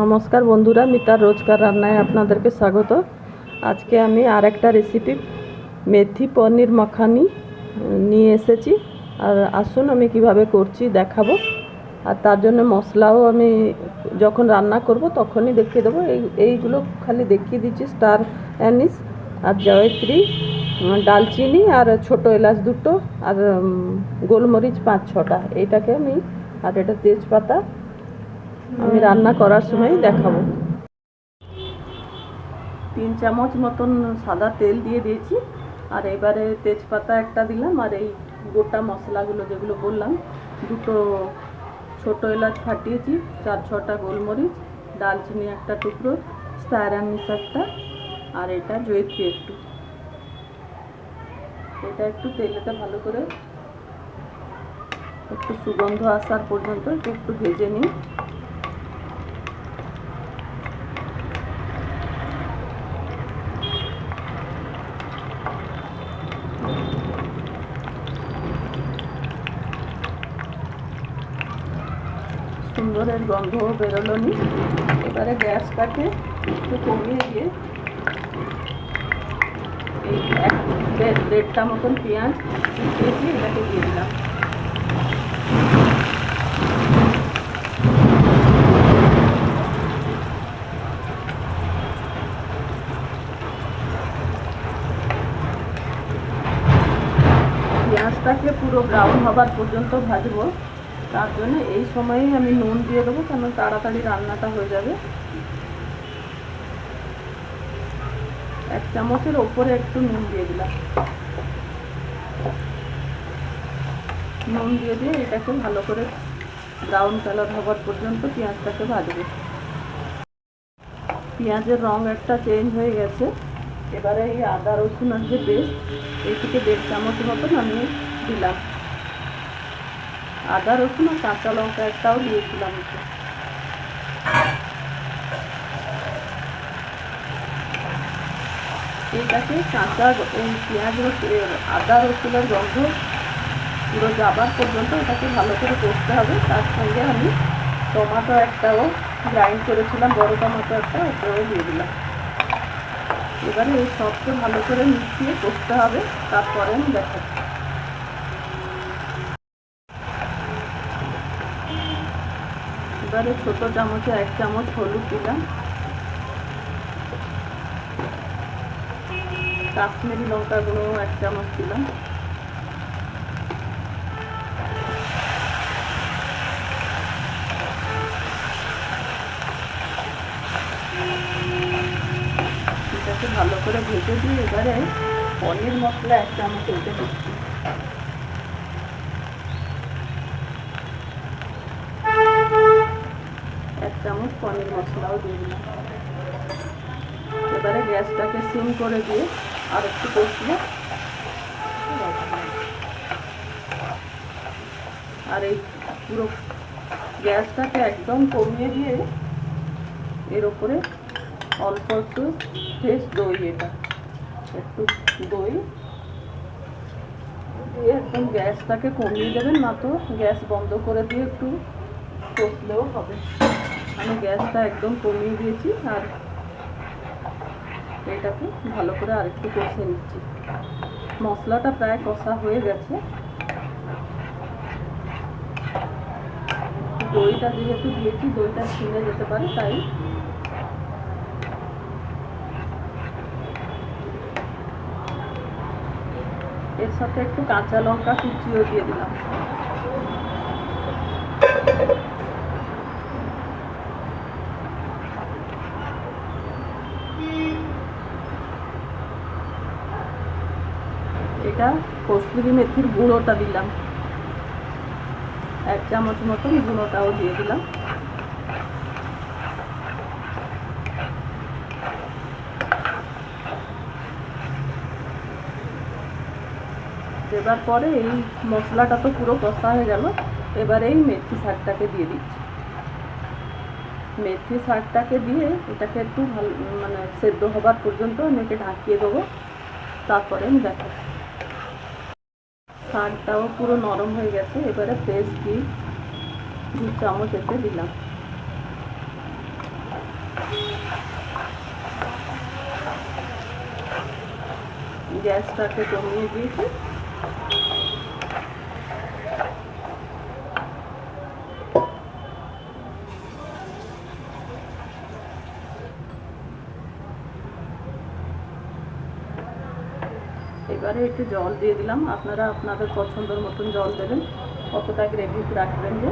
নমস্কার বন্ধুরা, মিতার রোজকার রান্নায় আপনাদেরকে স্বাগত। আজকে আমি আরেকটা রেসিপি মেথি পনির মাখানি নিয়ে এসেছি। আর আসুন আমি কিভাবে করছি দেখাবো। আর তার জন্য মশলাও আমি যখন রান্না করব তখনই দেখিয়ে দেবো। এইগুলো খালি দেখিয়ে দিচ্ছি: স্টার অ্যানিস আর জয়ত্রী, ডালচিনি আর ছোটো এলাচ দুটো, আর গোলমরিচ 5-6টা। এইটাকে আমি, আর এটা তেজপাতা, আমি রান্না করার সময় দেখাবো। 3 চামচ মতন সাদা তেল দিয়ে দিয়েছি। আর এবারে তেজপাতা একটা দিলাম, আর এই গোটা মশলাগুলো যেগুলো বললাম, দুটো ছোটো এলাচ ফাটিয়েছি, 4-6টা গোলমরিচ, ডালচিনি একটা টুকরো, স্টার অ্যানিস একটা, আর এটা জয়িত্রী একটু। এটা একটু তেলেতে ভালো করে একটু সুগন্ধ আসার পর্যন্ত একটু ভেজে নিই। সুন্দরের গন্ধ বেরোলো নি। এবারে গ্যাসটাকে একটু কমিয়ে দিয়ে এই 1-1.5টা মতন পেঁয়াজ কুচিয়েছি, এটাকে দিয়ে দিলাম। পেঁয়াজটাকে পুরো ব্রাউন হবার পর্যন্ত ভাজবো। তার জন্য এই সময়েই আমি নুন দিয়ে দেবো, কেন তাড়াতাড়ি রান্নাটা হয়ে যাবে। 1 চামচের ওপরে একটু নুন দিয়ে দিলাম। নুন দিয়ে দিয়ে এটাকে ভালো করে ব্রাউন কালার হবার পর্যন্ত পেঁয়াজটাকে ভাজবো। পেঁয়াজের রং একটা চেঞ্জ হয়ে গেছে। এবারে এই আদা রসুনের যে পেস্ট, এই থেকে 1.5 চামচ মতন আমি দিলাম। আদা রসুন আর কাঁচা লঙ্কা একটাও দিয়েছিলাম। এটাকে এই পেঁয়াজ আদা রসুনের গন্ধ পুরো যাবার পর্যন্ত এটাকে ভালো করে কষতে হবে। তার সঙ্গে আমি টমেটো একটাও গ্রাইন্ড করেছিলাম, বড় টমেটো একটা, ওটাও দিয়ে দিলাম। এবারে এই সবকে ভালো করে মিশিয়ে কষতে হবে, তারপরে আমি দেখাচ্ছি। এবারে ছোটো চামচে 1 চামচ হলুদ দিলাম, কাশ্মীরি লঙ্কা গুঁড়ো 1 চামচ দিলাম, এটাকে ভালো করে ভেজে দিয়ে এবারে পনির মশলা 1 চামচ এটা দিচ্ছি। এক চামচ পনির মশলাও দিয়ে দিলাম। এবারে গ্যাসটাকে সিম করে দিয়ে আর একটু কষিয়ে, আর এই পুরো গ্যাসটাকে একদম কমিয়ে দিয়ে এর উপরে অল্প একটু ফ্রেশ দই, এটা একটু দই দিয়ে একদম গ্যাসটাকে কমিয়ে দেবেন, না তো গ্যাস বন্ধ করে দিয়ে একটু কষলেও হবে। আমি গ্যাসটা একদম কমিয়ে দিয়েছি, আর এটাকে ভালো করে আরেকটু কষে নিচ্ছি। মশলাটা প্রায় কষা হয়ে গেছে। দইটা যেহেতু দিয়েছি, দইটা ছিঁড়ে যেতে পারে, তাই এর সাথে একটু কাঁচা লঙ্কা কুচিও দিয়ে দিলাম। এটা কসুরি মেথির গুঁড়োটা দিলাম, 1 চামচ মতন গুঁড়োটাও দিয়ে দিলাম। দেবার পরে এই মশলাটা তো পুরো কষা হয়ে গেল। এবারে এই মেথি শাকটাকে দিয়ে দিচ্ছি। মেথি শাকটাকে দিয়ে এটাকে একটু ভালো সেদ্ধ হবার পর্যন্ত আমি একে ঢাকিয়ে দেবো, তারপরে আমি দেখাচ্ছি। শাকটাও পুরো নরম হয়ে গেছে। এবারে ফ্রেশ ঘি 2 চামচ এতে দিলাম। গ্যাসটাকে কমিয়ে দিয়েছি। এবারে একটু জল দিয়ে দিলাম, আপনারা আপনাদের পছন্দের মতন জল দেবেন, কতটা গ্রেভি রাখবেন। যে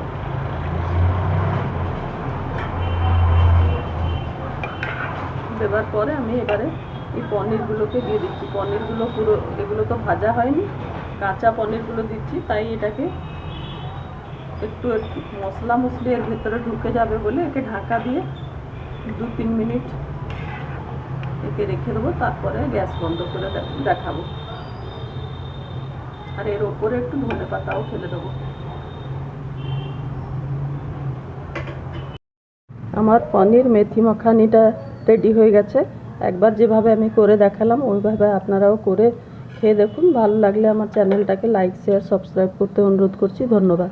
দেওয়ার পরে আমি এবারে এই পনিরগুলোকে দিয়ে দিচ্ছি। পনিরগুলো পুরো, এগুলো তো ভাজা হয়নি, কাঁচা পনিরগুলো দিচ্ছি, তাই এটাকে একটু মশলা মশলি এর ভেতরে ঢুকে যাবে বলে একে ঢাকা দিয়ে 2-3 মিনিট একে রেখে দেবো, তারপরে গ্যাস বন্ধ করে দেখাবো। আর এর ওপরে একটু ধনে পাতাও ফেলে দেবো। আমার পনির মেথি মাখানিটা রেডি হয়ে গেছে। একবার যেভাবে আমি করে দেখালাম ওইভাবে আপনারাও করে খেয়ে দেখুন। ভালো লাগলে আমার চ্যানেলটাকে লাইক, শেয়ার, সাবস্ক্রাইব করতে অনুরোধ করছি। ধন্যবাদ।